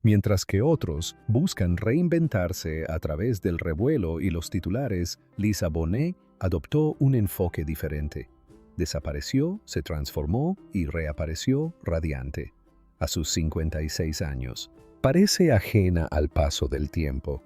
Mientras que otros buscan reinventarse a través del revuelo y los titulares, Lisa Bonet adoptó un enfoque diferente. Desapareció, se transformó y reapareció radiante. A sus 56 años. Parece ajena al paso del tiempo.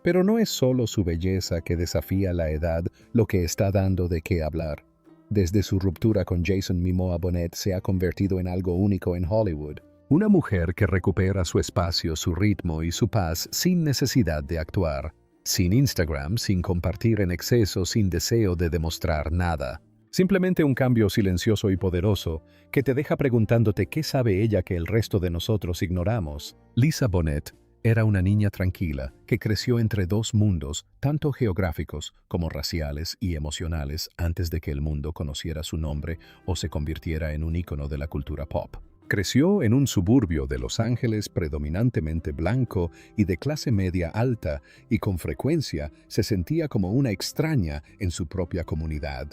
Pero no es solo su belleza que desafía la edad lo que está dando de qué hablar. Desde su ruptura con Jason Momoa, Bonet se ha convertido en algo único en Hollywood. Una mujer que recupera su espacio, su ritmo y su paz sin necesidad de actuar. Sin Instagram, sin compartir en exceso, sin deseo de demostrar nada. Simplemente un cambio silencioso y poderoso que te deja preguntándote qué sabe ella que el resto de nosotros ignoramos. Lisa Bonet era una niña tranquila que creció entre dos mundos, tanto geográficos como raciales y emocionales, antes de que el mundo conociera su nombre o se convirtiera en un ícono de la cultura pop. Creció en un suburbio de Los Ángeles predominantemente blanco y de clase media alta, y con frecuencia se sentía como una extraña en su propia comunidad.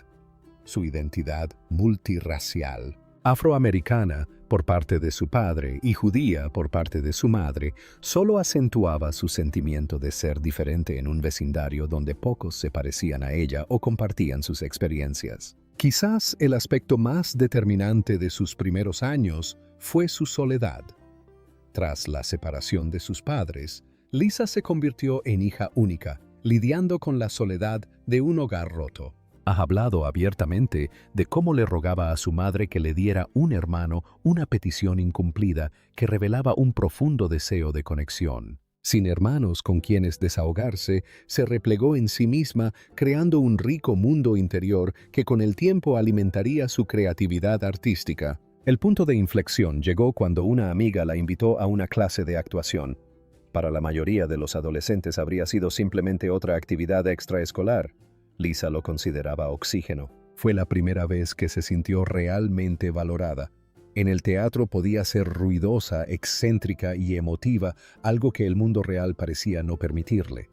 Su identidad multirracial, afroamericana por parte de su padre y judía por parte de su madre, solo acentuaba su sentimiento de ser diferente en un vecindario donde pocos se parecían a ella o compartían sus experiencias. Quizás el aspecto más determinante de sus primeros años fue su soledad. Tras la separación de sus padres, Lisa se convirtió en hija única, lidiando con la soledad de un hogar roto. Ha hablado abiertamente de cómo le rogaba a su madre que le diera un hermano, una petición incumplida que revelaba un profundo deseo de conexión. Sin hermanos con quienes desahogarse, se replegó en sí misma, creando un rico mundo interior que con el tiempo alimentaría su creatividad artística. El punto de inflexión llegó cuando una amiga la invitó a una clase de actuación. Para la mayoría de los adolescentes habría sido simplemente otra actividad extraescolar. Lisa lo consideraba oxígeno. Fue la primera vez que se sintió realmente valorada. En el teatro podía ser ruidosa, excéntrica y emotiva, algo que el mundo real parecía no permitirle.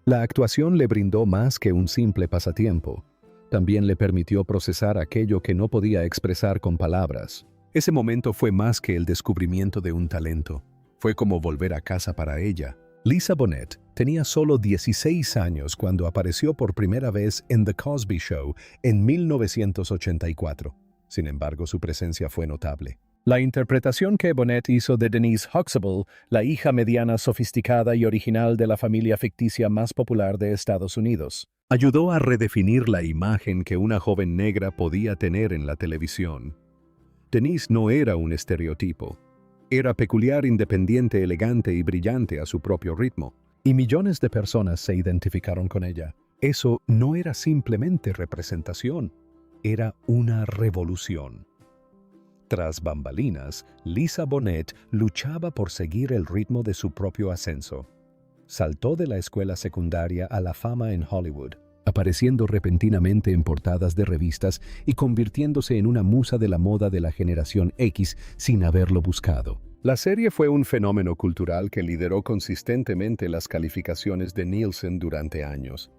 La actuación le brindó más que un simple pasatiempo. También le permitió procesar aquello que no podía expresar con palabras. Ese momento fue más que el descubrimiento de un talento. Fue como volver a casa para ella. Lisa Bonet tenía solo 16 años cuando apareció por primera vez en The Cosby Show en 1984. Sin embargo, su presencia fue notable. La interpretación que Bonet hizo de Denise Huxtable, la hija mediana sofisticada y original de la familia ficticia más popular de Estados Unidos, ayudó a redefinir la imagen que una joven negra podía tener en la televisión. Denise no era un estereotipo. Era peculiar, independiente, elegante y brillante a su propio ritmo. Y millones de personas se identificaron con ella. Eso no era simplemente representación. Era una revolución. Tras bambalinas, Lisa Bonet luchaba por seguir el ritmo de su propio ascenso. Saltó de la escuela secundaria a la fama en Hollywood, apareciendo repentinamente en portadas de revistas y convirtiéndose en una musa de la moda de la generación X sin haberlo buscado. La serie fue un fenómeno cultural que lideró consistentemente las calificaciones de Nielsen durante años.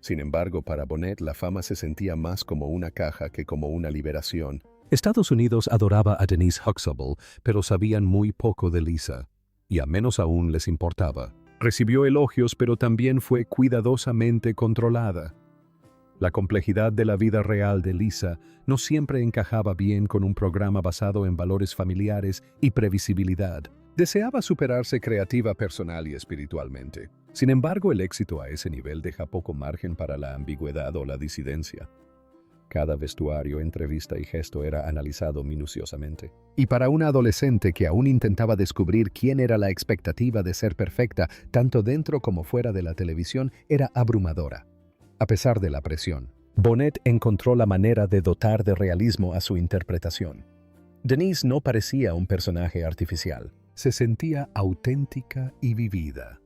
Sin embargo, para Bonet la fama se sentía más como una caja que como una liberación. Estados Unidos adoraba a Denise Huxtable, pero sabían muy poco de Lisa, y a menos aún les importaba. Recibió elogios, pero también fue cuidadosamente controlada. La complejidad de la vida real de Lisa no siempre encajaba bien con un programa basado en valores familiares y previsibilidad. Deseaba superarse creativa, personal y espiritualmente. Sin embargo, el éxito a ese nivel deja poco margen para la ambigüedad o la disidencia. Cada vestuario, entrevista y gesto era analizado minuciosamente. Y para una adolescente que aún intentaba descubrir quién era la expectativa de ser perfecta, tanto dentro como fuera de la televisión, era abrumadora. A pesar de la presión, Bonet encontró la manera de dotar de realismo a su interpretación. Denise no parecía un personaje artificial. Se sentía auténtica y vivida.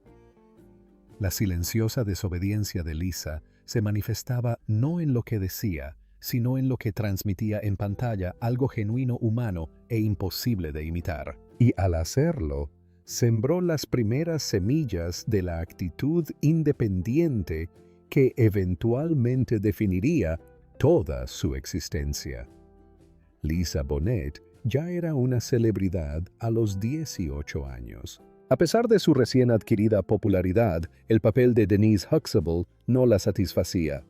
La silenciosa desobediencia de Lisa se manifestaba no en lo que decía, sino en lo que transmitía en pantalla, algo genuino, humano e imposible de imitar. Y al hacerlo, sembró las primeras semillas de la actitud independiente que eventualmente definiría toda su existencia. Lisa Bonet ya era una celebridad a los 18 años. A pesar de su recién adquirida popularidad, el papel de Denise Huxtable no la satisfacía.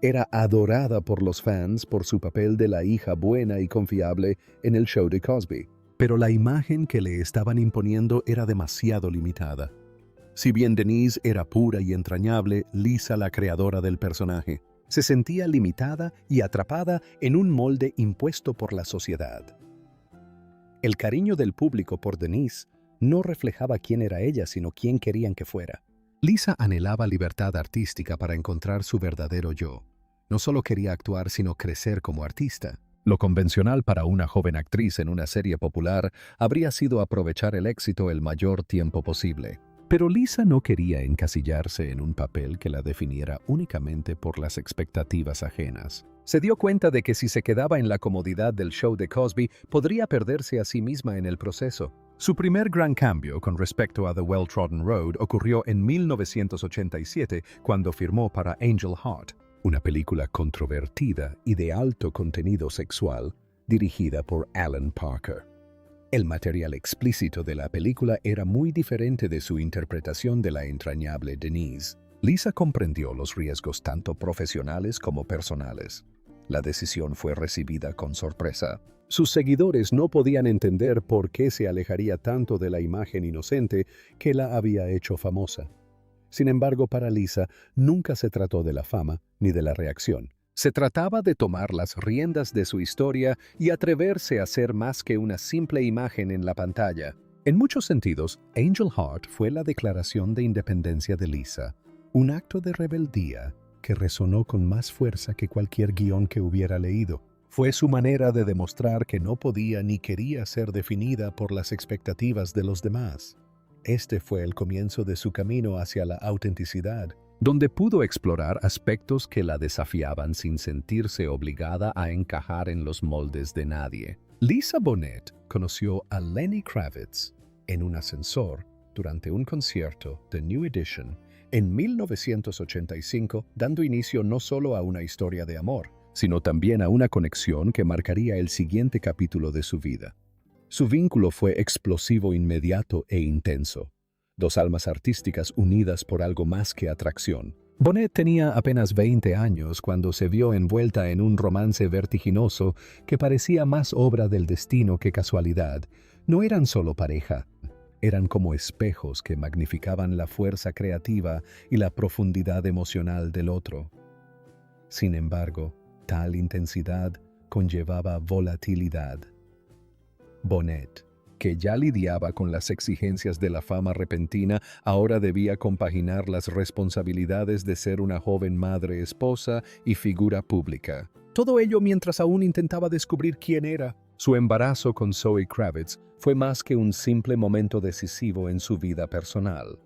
Era adorada por los fans por su papel de la hija buena y confiable en el show de Cosby, pero la imagen que le estaban imponiendo era demasiado limitada. Si bien Denise era pura y entrañable, Lisa, la creadora del personaje, se sentía limitada y atrapada en un molde impuesto por la sociedad. El cariño del público por Denise no reflejaba quién era ella, sino quién querían que fuera. Lisa anhelaba libertad artística para encontrar su verdadero yo. No solo quería actuar, sino crecer como artista. Lo convencional para una joven actriz en una serie popular habría sido aprovechar el éxito el mayor tiempo posible. Pero Lisa no quería encasillarse en un papel que la definiera únicamente por las expectativas ajenas. Se dio cuenta de que si se quedaba en la comodidad del show de Cosby, podría perderse a sí misma en el proceso. Su primer gran cambio con respecto a The Well-Trodden Road ocurrió en 1987 cuando firmó para Angel Heart, una película controvertida y de alto contenido sexual, dirigida por Alan Parker. El material explícito de la película era muy diferente de su interpretación de la entrañable Denise. Lisa comprendió los riesgos tanto profesionales como personales. La decisión fue recibida con sorpresa. Sus seguidores no podían entender por qué se alejaría tanto de la imagen inocente que la había hecho famosa. Sin embargo, para Lisa, nunca se trató de la fama ni de la reacción. Se trataba de tomar las riendas de su historia y atreverse a ser más que una simple imagen en la pantalla. En muchos sentidos, Angel Heart fue la declaración de independencia de Lisa, un acto de rebeldía que resonó con más fuerza que cualquier guión que hubiera leído. Fue su manera de demostrar que no podía ni quería ser definida por las expectativas de los demás. Este fue el comienzo de su camino hacia la autenticidad, donde pudo explorar aspectos que la desafiaban sin sentirse obligada a encajar en los moldes de nadie. Lisa Bonet conoció a Lenny Kravitz en un ascensor durante un concierto de New Edition en 1985, dando inicio no solo a una historia de amor, sino también a una conexión que marcaría el siguiente capítulo de su vida. Su vínculo fue explosivo, inmediato e intenso. Dos almas artísticas unidas por algo más que atracción. Bonet tenía apenas 20 años cuando se vio envuelta en un romance vertiginoso que parecía más obra del destino que casualidad. No eran solo pareja, eran como espejos que magnificaban la fuerza creativa y la profundidad emocional del otro. Sin embargo, tal intensidad conllevaba volatilidad. Bonet, que ya lidiaba con las exigencias de la fama repentina, ahora debía compaginar las responsabilidades de ser una joven madre, esposa y figura pública. Todo ello mientras aún intentaba descubrir quién era. Su embarazo con Zoe Kravitz fue más que un simple momento decisivo en su vida personal.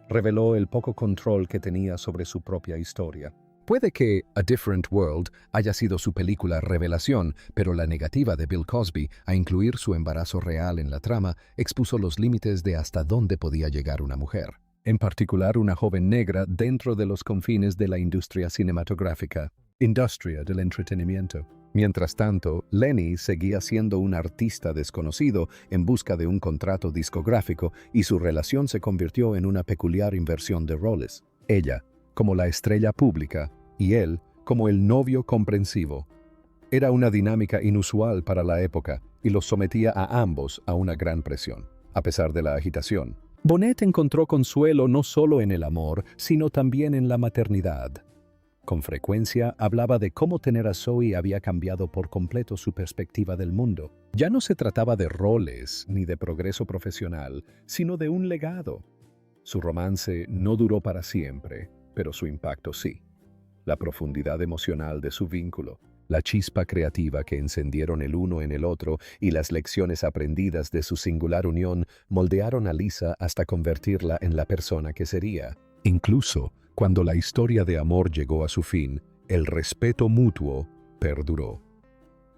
Reveló el poco control que tenía sobre su propia historia. Puede que A Different World haya sido su película revelación, pero la negativa de Bill Cosby a incluir su embarazo real en la trama expuso los límites de hasta dónde podía llegar una mujer, en particular una joven negra dentro de los confines de la industria cinematográfica, industria del entretenimiento. Mientras tanto, Lenny seguía siendo un artista desconocido en busca de un contrato discográfico y su relación se convirtió en una peculiar inversión de roles. Ella, como la estrella pública, y él, como el novio comprensivo. Era una dinámica inusual para la época y los sometía a ambos a una gran presión, a pesar de la agitación. Bonet encontró consuelo no solo en el amor, sino también en la maternidad. Con frecuencia hablaba de cómo tener a Zoe había cambiado por completo su perspectiva del mundo. Ya no se trataba de roles ni de progreso profesional, sino de un legado. Su romance no duró para siempre, pero su impacto sí. La profundidad emocional de su vínculo, la chispa creativa que encendieron el uno en el otro y las lecciones aprendidas de su singular unión moldearon a Lisa hasta convertirla en la persona que sería. Incluso cuando la historia de amor llegó a su fin, el respeto mutuo perduró.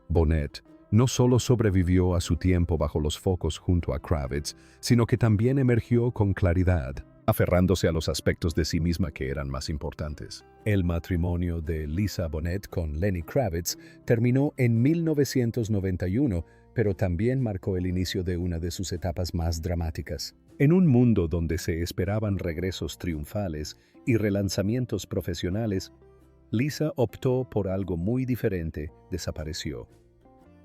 Bonet no solo sobrevivió a su tiempo bajo los focos junto a Kravitz, sino que también emergió con claridad, aferrándose a los aspectos de sí misma que eran más importantes. El matrimonio de Lisa Bonet con Lenny Kravitz terminó en 1991, pero también marcó el inicio de una de sus etapas más dramáticas. En un mundo donde se esperaban regresos triunfales y relanzamientos profesionales, Lisa optó por algo muy diferente: desapareció.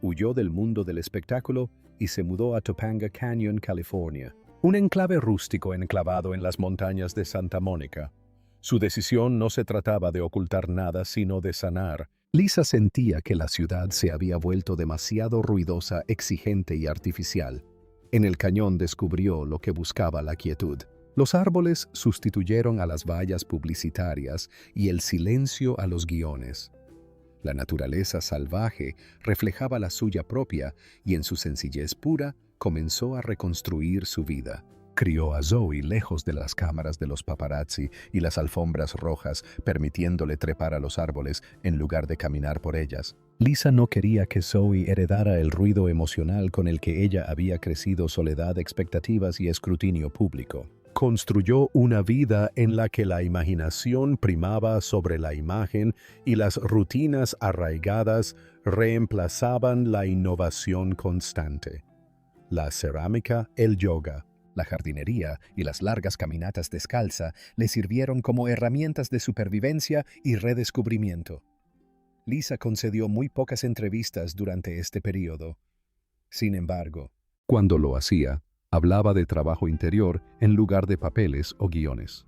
Huyó del mundo del espectáculo y se mudó a Topanga Canyon, California, un enclave rústico enclavado en las montañas de Santa Mónica. Su decisión no se trataba de ocultar nada, sino de sanar. Lisa sentía que la ciudad se había vuelto demasiado ruidosa, exigente y artificial. En el cañón descubrió lo que buscaba: la quietud. Los árboles sustituyeron a las vallas publicitarias y el silencio a los guiones. La naturaleza salvaje reflejaba la suya propia y en su sencillez pura comenzó a reconstruir su vida. Crió a Zoe lejos de las cámaras de los paparazzi y las alfombras rojas, permitiéndole trepar a los árboles en lugar de caminar por ellas. Lisa no quería que Zoe heredara el ruido emocional con el que ella había crecido: soledad, expectativas y escrutinio público. Construyó una vida en la que la imaginación primaba sobre la imagen y las rutinas arraigadas reemplazaban la innovación constante. La cerámica, el yoga, la jardinería y las largas caminatas descalza le sirvieron como herramientas de supervivencia y redescubrimiento. Lisa concedió muy pocas entrevistas durante este periodo. Sin embargo, cuando lo hacía, hablaba de trabajo interior en lugar de papeles o guiones.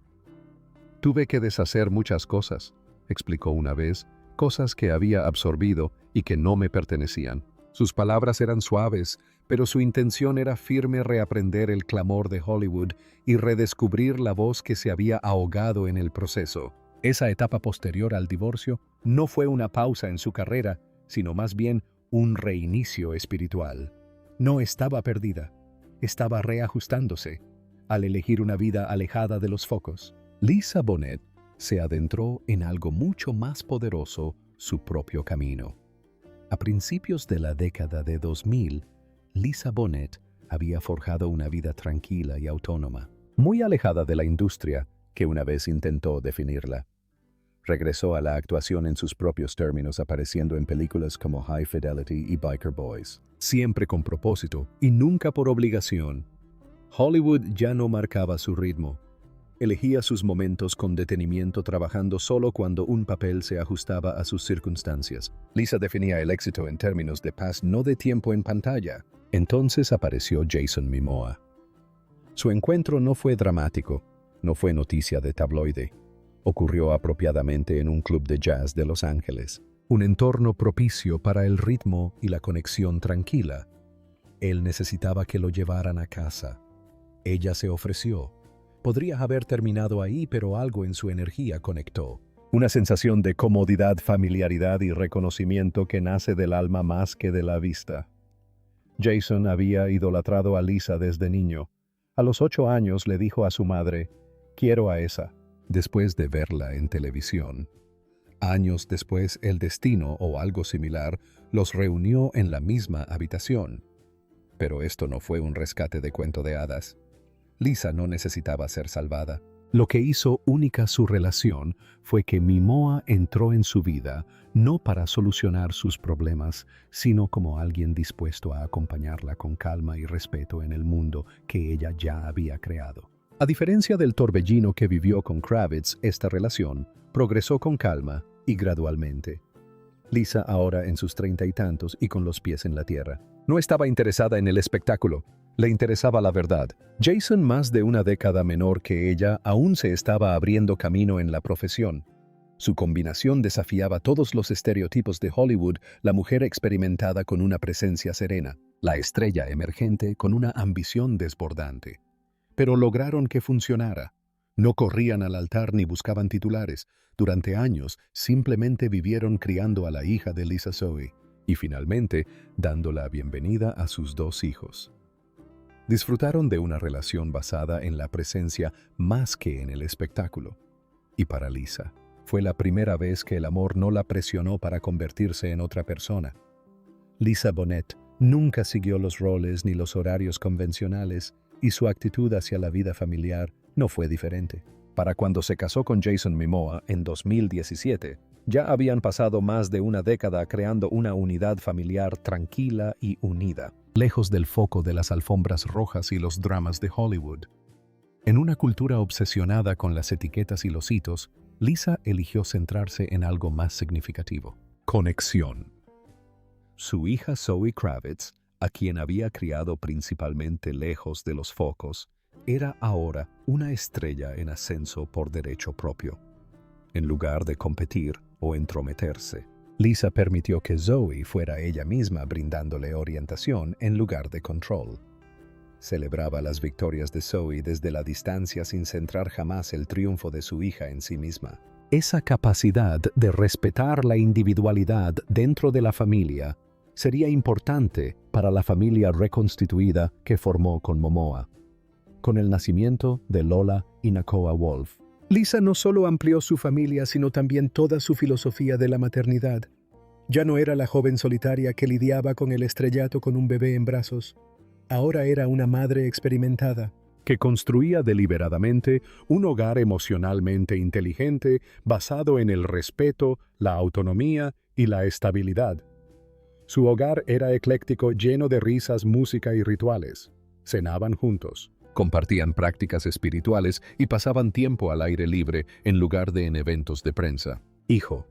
«Tuve que deshacer muchas cosas», explicó una vez, «cosas que había absorbido y que no me pertenecían». Sus palabras eran suaves, pero su intención era firme: reaprender el clamor de Hollywood y redescubrir la voz que se había ahogado en el proceso. Esa etapa posterior al divorcio no fue una pausa en su carrera, sino más bien un reinicio espiritual. No estaba perdida, estaba reajustándose al elegir una vida alejada de los focos. Lisa Bonet se adentró en algo mucho más poderoso: su propio camino. A principios de la década de 2000, Lisa Bonet había forjado una vida tranquila y autónoma, muy alejada de la industria que una vez intentó definirla. Regresó a la actuación en sus propios términos, apareciendo en películas como High Fidelity y Biker Boys, siempre con propósito y nunca por obligación. Hollywood ya no marcaba su ritmo. Elegía sus momentos con detenimiento, trabajando solo cuando un papel se ajustaba a sus circunstancias. Lisa definía el éxito en términos de paz, no de tiempo en pantalla. Entonces apareció Jason Momoa. Su encuentro no fue dramático, no fue noticia de tabloide. Ocurrió apropiadamente en un club de jazz de Los Ángeles, un entorno propicio para el ritmo y la conexión tranquila. Él necesitaba que lo llevaran a casa. Ella se ofreció. Podría haber terminado ahí, pero algo en su energía conectó. Una sensación de comodidad, familiaridad y reconocimiento que nace del alma más que de la vista. Jason había idolatrado a Lisa desde niño. A los 8 años le dijo a su madre: «Quiero a esa», después de verla en televisión. Años después, el destino o algo similar los reunió en la misma habitación. Pero esto no fue un rescate de cuento de hadas. Lisa no necesitaba ser salvada. Lo que hizo única su relación fue que Momoa entró en su vida no para solucionar sus problemas, sino como alguien dispuesto a acompañarla con calma y respeto en el mundo que ella ya había creado. A diferencia del torbellino que vivió con Kravitz, esta relación progresó con calma y gradualmente. Lisa, ahora en sus 30 y tantos y con los pies en la tierra, no estaba interesada en el espectáculo. Le interesaba la verdad. Jason, más de una década menor que ella, aún se estaba abriendo camino en la profesión. Su combinación desafiaba todos los estereotipos de Hollywood: la mujer experimentada con una presencia serena, la estrella emergente con una ambición desbordante. Pero lograron que funcionara. No corrían al altar ni buscaban titulares. Durante años simplemente vivieron criando a la hija de Lisa, Zoe, y finalmente dando la bienvenida a sus 2 hijos. Disfrutaron de una relación basada en la presencia más que en el espectáculo. Y para Lisa, fue la primera vez que el amor no la presionó para convertirse en otra persona. Lisa Bonet nunca siguió los roles ni los horarios convencionales, y su actitud hacia la vida familiar no fue diferente. Para cuando se casó con Jason Momoa en 2017, ya habían pasado más de una década creando una unidad familiar tranquila y unida. lejos del foco de las alfombras rojas y los dramas de Hollywood. En una cultura obsesionada con las etiquetas y los hitos, Lisa eligió centrarse en algo más significativo: conexión. Su hija Zoe Kravitz, a quien había criado principalmente lejos de los focos, era ahora una estrella en ascenso por derecho propio. En lugar de competir o entrometerse, Lisa permitió que Zoe fuera ella misma brindándole orientación en lugar de control. Celebraba las victorias de Zoe desde la distancia sin centrar jamás el triunfo de su hija en sí misma. Esa capacidad de respetar la individualidad dentro de la familia sería importante para la familia reconstituida que formó con Momoa. Con el nacimiento de Lola y Nakoa Wolf, Lisa no solo amplió su familia, sino también toda su filosofía de la maternidad. Ya no era la joven solitaria que lidiaba con el estrellato con un bebé en brazos. Ahora era una madre experimentada, que construía deliberadamente un hogar emocionalmente inteligente basado en el respeto, la autonomía y la estabilidad. Su hogar era ecléctico, lleno de risas, música y rituales. Cenaban juntos, compartían prácticas espirituales y pasaban tiempo al aire libre en lugar de en eventos de prensa. Hijo.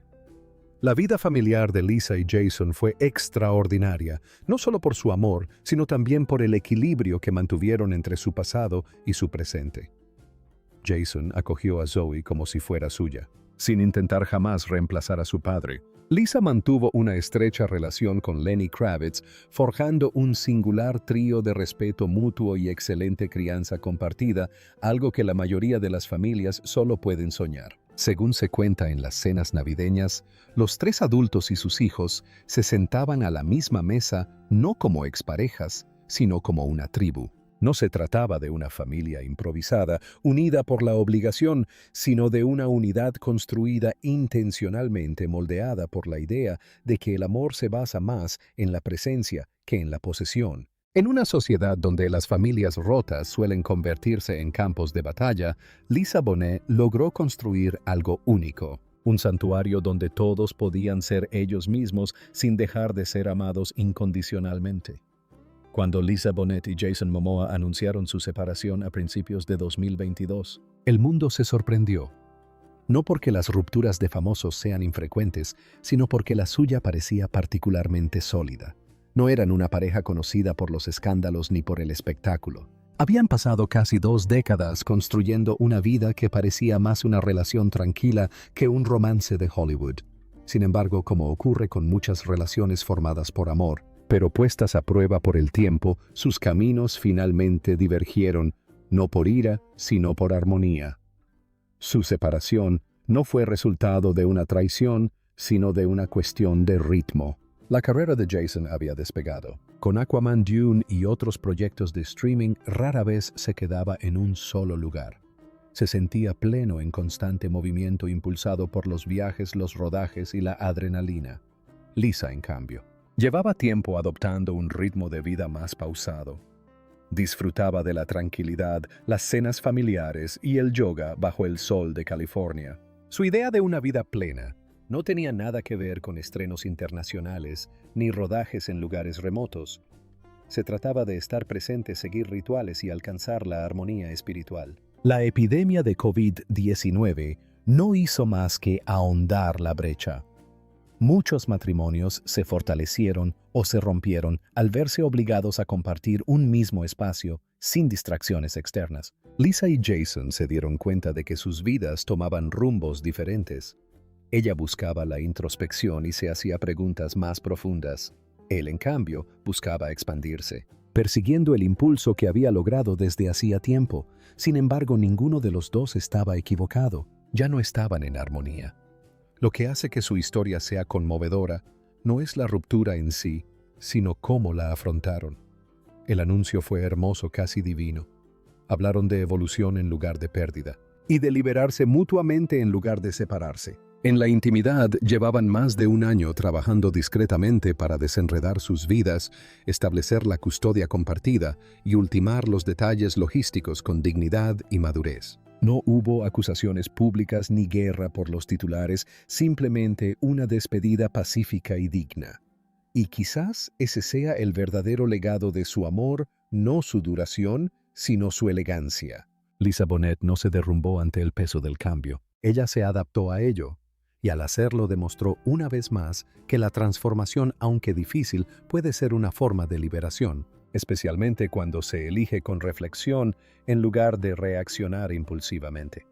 La vida familiar de Lisa y Jason fue extraordinaria, no solo por su amor, sino también por el equilibrio que mantuvieron entre su pasado y su presente. Jason acogió a Zoe como si fuera suya, sin intentar jamás reemplazar a su padre. Lisa mantuvo una estrecha relación con Lenny Kravitz, forjando un singular trío de respeto mutuo y excelente crianza compartida, algo que la mayoría de las familias solo pueden soñar. Según se cuenta en las cenas navideñas, los tres adultos y sus hijos se sentaban a la misma mesa no como exparejas, sino como una tribu. No se trataba de una familia improvisada, unida por la obligación, sino de una unidad construida intencionalmente, moldeada por la idea de que el amor se basa más en la presencia que en la posesión. En una sociedad donde las familias rotas suelen convertirse en campos de batalla, Lisa Bonet logró construir algo único, un santuario donde todos podían ser ellos mismos sin dejar de ser amados incondicionalmente. Cuando Lisa Bonet y Jason Momoa anunciaron su separación a principios de 2022, el mundo se sorprendió. No porque las rupturas de famosos sean infrecuentes, sino porque la suya parecía particularmente sólida. No eran una pareja conocida por los escándalos ni por el espectáculo. Habían pasado casi 2 décadas construyendo una vida que parecía más una relación tranquila que un romance de Hollywood. Sin embargo, como ocurre con muchas relaciones formadas por amor, pero puestas a prueba por el tiempo, sus caminos finalmente divergieron, no por ira, sino por armonía. Su separación no fue resultado de una traición, sino de una cuestión de ritmo. La carrera de Jason había despegado. Con Aquaman, Dune y otros proyectos de streaming, rara vez se quedaba en un solo lugar. Se sentía pleno en constante movimiento impulsado por los viajes, los rodajes y la adrenalina. Lisa, en cambio, llevaba tiempo adoptando un ritmo de vida más pausado. Disfrutaba de la tranquilidad, las cenas familiares y el yoga bajo el sol de California. Su idea de una vida plena no tenía nada que ver con estrenos internacionales ni rodajes en lugares remotos. Se trataba de estar presente, seguir rituales y alcanzar la armonía espiritual. La epidemia de COVID-19 no hizo más que ahondar la brecha. Muchos matrimonios se fortalecieron o se rompieron al verse obligados a compartir un mismo espacio sin distracciones externas. Lisa y Jason se dieron cuenta de que sus vidas tomaban rumbos diferentes. Ella buscaba la introspección y se hacía preguntas más profundas. Él, en cambio, buscaba expandirse, persiguiendo el impulso que había logrado desde hacía tiempo. Sin embargo, ninguno de los dos estaba equivocado. Ya no estaban en armonía. Lo que hace que su historia sea conmovedora no es la ruptura en sí, sino cómo la afrontaron. El anuncio fue hermoso, casi divino. Hablaron de evolución en lugar de pérdida, y de liberarse mutuamente en lugar de separarse. En la intimidad llevaban más de 1 año trabajando discretamente para desenredar sus vidas, establecer la custodia compartida y ultimar los detalles logísticos con dignidad y madurez. No hubo acusaciones públicas ni guerra por los titulares, simplemente una despedida pacífica y digna. Y quizás ese sea el verdadero legado de su amor, no su duración, sino su elegancia. Lisa Bonet no se derrumbó ante el peso del cambio. Ella se adaptó a ello, y al hacerlo demostró una vez más que la transformación, aunque difícil, puede ser una forma de liberación, especialmente cuando se elige con reflexión en lugar de reaccionar impulsivamente.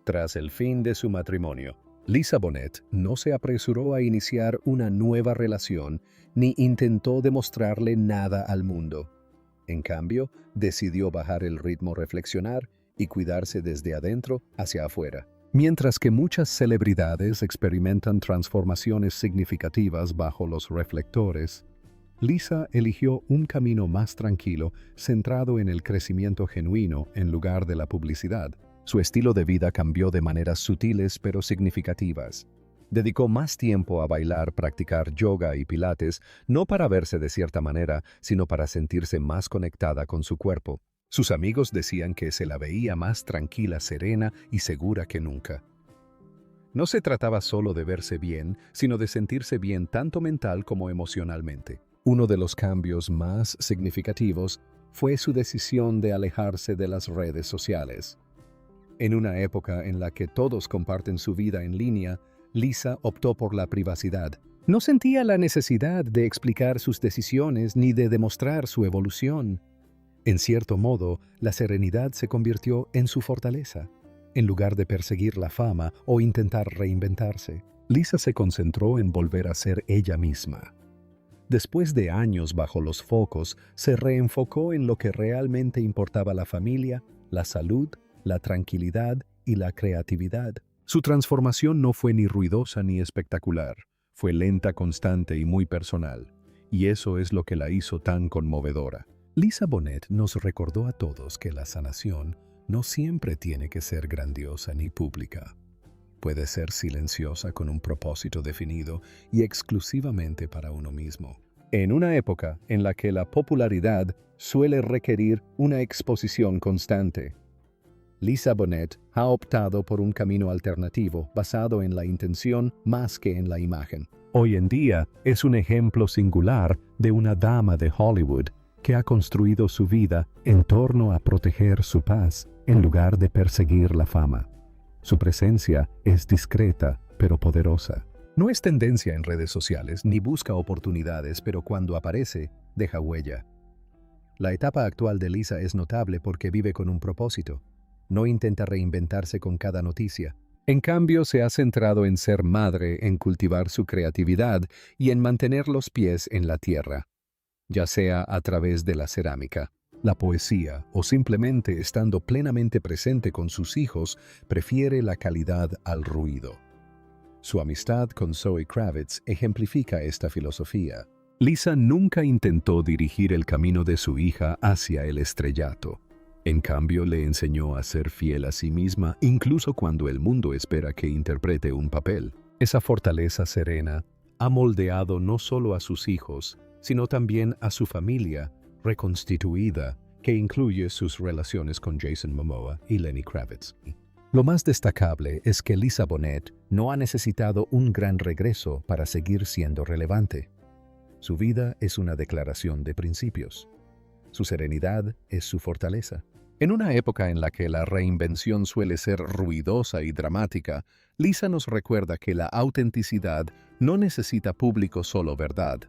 Tras el fin de su matrimonio, Lisa Bonet no se apresuró a iniciar una nueva relación ni intentó demostrarle nada al mundo. En cambio, decidió bajar el ritmo, reflexionar y cuidarse desde adentro hacia afuera. Mientras que muchas celebridades experimentan transformaciones significativas bajo los reflectores, Lisa eligió un camino más tranquilo, centrado en el crecimiento genuino en lugar de la publicidad. Su estilo de vida cambió de maneras sutiles pero significativas. Dedicó más tiempo a bailar, practicar yoga y pilates, no para verse de cierta manera, sino para sentirse más conectada con su cuerpo. Sus amigos decían que se la veía más tranquila, serena y segura que nunca. No se trataba solo de verse bien, sino de sentirse bien tanto mental como emocionalmente. Uno de los cambios más significativos fue su decisión de alejarse de las redes sociales. En una época en la que todos comparten su vida en línea, Lisa optó por la privacidad. No sentía la necesidad de explicar sus decisiones ni de demostrar su evolución. En cierto modo, la serenidad se convirtió en su fortaleza. En lugar de perseguir la fama o intentar reinventarse, Lisa se concentró en volver a ser ella misma. Después de años bajo los focos, se reenfocó en lo que realmente importaba: la familia, la salud, la tranquilidad y la creatividad. Su transformación no fue ni ruidosa ni espectacular, fue lenta, constante y muy personal, y eso es lo que la hizo tan conmovedora. Lisa Bonet nos recordó a todos que la sanación no siempre tiene que ser grandiosa ni pública. Puede ser silenciosa, con un propósito definido y exclusivamente para uno mismo. En una época en la que la popularidad suele requerir una exposición constante, Lisa Bonet ha optado por un camino alternativo basado en la intención más que en la imagen. Hoy en día es un ejemplo singular de una dama de Hollywood que ha construido su vida en torno a proteger su paz en lugar de perseguir la fama. Su presencia es discreta pero poderosa. No es tendencia en redes sociales ni busca oportunidades, pero cuando aparece, deja huella. La etapa actual de Lisa es notable porque vive con un propósito. No intenta reinventarse con cada noticia. En cambio, se ha centrado en ser madre, en cultivar su creatividad y en mantener los pies en la tierra, ya sea a través de la cerámica, la poesía o simplemente estando plenamente presente con sus hijos. Prefiere la calidad al ruido. Su amistad con Zoe Kravitz ejemplifica esta filosofía. Lisa nunca intentó dirigir el camino de su hija hacia el estrellato. En cambio, le enseñó a ser fiel a sí misma, incluso cuando el mundo espera que interprete un papel. Esa fortaleza serena ha moldeado no solo a sus hijos, sino también a su familia reconstituida, que incluye sus relaciones con Jason Momoa y Lenny Kravitz. Lo más destacable es que Lisa Bonet no ha necesitado un gran regreso para seguir siendo relevante. Su vida es una declaración de principios. Su serenidad es su fortaleza. En una época en la que la reinvención suele ser ruidosa y dramática, Lisa nos recuerda que la autenticidad no necesita público, solo verdad.